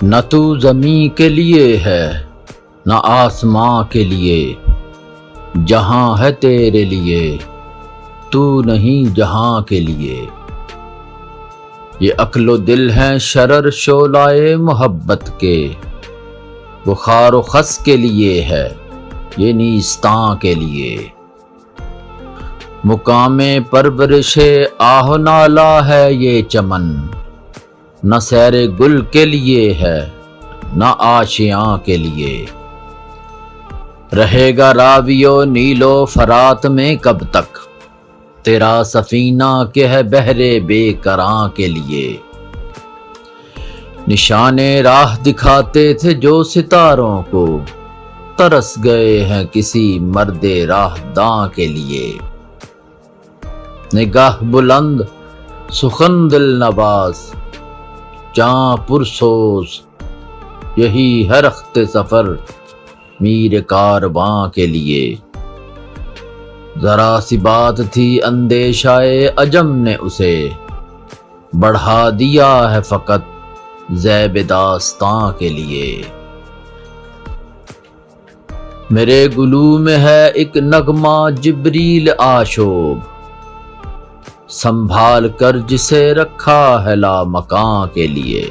نہ تو زمین کے لیے ہے نہ آسماں کے لیے، جہاں ہے تیرے لیے تو نہیں جہاں کے لیے۔ یہ عقل و دل ہیں شرر شعلۂ محبت کے، وہ خار و خس کے لیے ہے یہ نیستاں کے لیے۔ مقام پرورش آہ و نالہ ہے یہ چمن، نہ سیر گل کے لیے ہے نہ آشیاں کے لیے۔ رہے گا راوی و نیل و فرات میں کب تک، تیرا سفینہ کہ ہے بحر بے کراں کے لیے۔ نشان راہ دکھاتے تھے جو ستاروں کو، ترس گئے ہیں کسی مرد راہ داں کے لیے۔ نگاہ بلند سخن دل نواز جاں پرسوز، یہی ہے رخت سفر میر کارواں کے لیے۔ ذرا سی بات تھی اندیشہ عجم نے اسے، بڑھا دیا ہے فقط زیب داستاں کے لیے۔ میرے گلو میں ہے ایک نغمہ جبریل آشوب، سنبھال کر جسے رکھا ہے لامکاں کے لیے۔